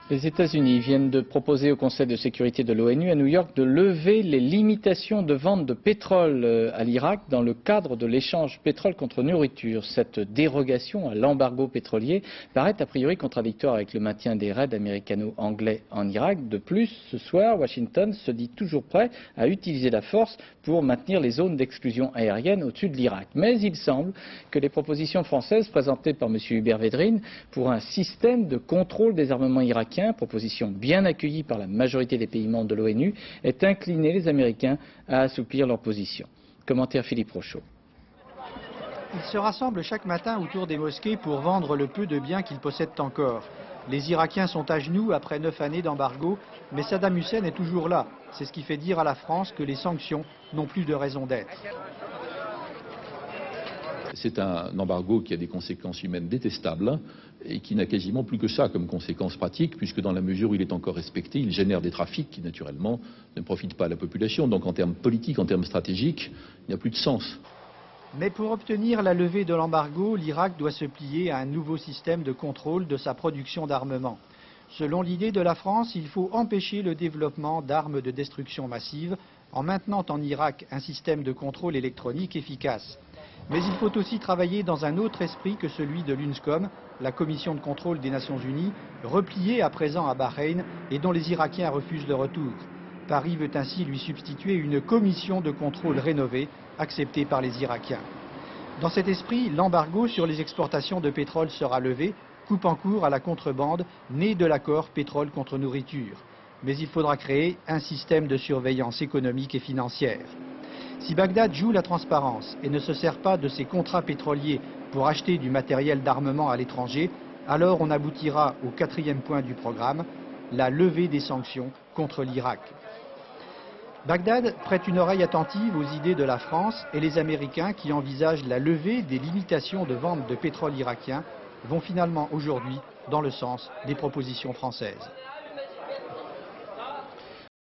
Les États-Unis viennent de proposer au Conseil de sécurité de l'ONU à New York de lever les limitations de vente de pétrole à l'Irak dans le cadre de l'échange pétrole contre nourriture. Cette dérogation à l'embargo pétrolier paraît a priori contradictoire avec le maintien des raids américano-anglais en Irak. De plus, ce soir, Washington se dit toujours prêt à utiliser la force pour maintenir les zones d'exclusion aérienne au-dessus de l'Irak. Mais il semble que les propositions françaises présentées par M. Hubert Védrine pour un système de contrôle des armements irakiens, proposition bien accueillie par la majorité des pays membres de l'ONU, ait incliné les Américains à assouplir leur position. Commentaire Philippe Rochaud. Ils se rassemblent chaque matin autour des mosquées pour vendre le peu de biens qu'ils possèdent encore. Les Irakiens sont à genoux après 9 années d'embargo, mais Saddam Hussein est toujours là. C'est ce qui fait dire à la France que les sanctions n'ont plus de raison d'être. C'est un embargo qui a des conséquences humaines détestables et qui n'a quasiment plus que ça comme conséquence pratique, puisque dans la mesure où il est encore respecté, il génère des trafics qui naturellement ne profitent pas à la population. Donc en termes politiques, en termes stratégiques, il n'y a plus de sens. Mais pour obtenir la levée de l'embargo, l'Irak doit se plier à un nouveau système de contrôle de sa production d'armement. Selon l'idée de la France, il faut empêcher le développement d'armes de destruction massive en maintenant en Irak un système de contrôle électronique efficace. Mais il faut aussi travailler dans un autre esprit que celui de l'UNSCOM, la commission de contrôle des Nations Unies, repliée à présent à Bahreïn et dont les Irakiens refusent le retour. Paris veut ainsi lui substituer une commission de contrôle rénovée, acceptée par les Irakiens. Dans cet esprit, l'embargo sur les exportations de pétrole sera levé, coupant court à la contrebande née de l'accord pétrole contre nourriture. Mais il faudra créer un système de surveillance économique et financière. Si Bagdad joue la transparence et ne se sert pas de ses contrats pétroliers pour acheter du matériel d'armement à l'étranger, alors on aboutira au 4e point du programme, la levée des sanctions contre l'Irak. Bagdad prête une oreille attentive aux idées de la France et les Américains qui envisagent la levée des limitations de vente de pétrole irakien vont finalement aujourd'hui dans le sens des propositions françaises.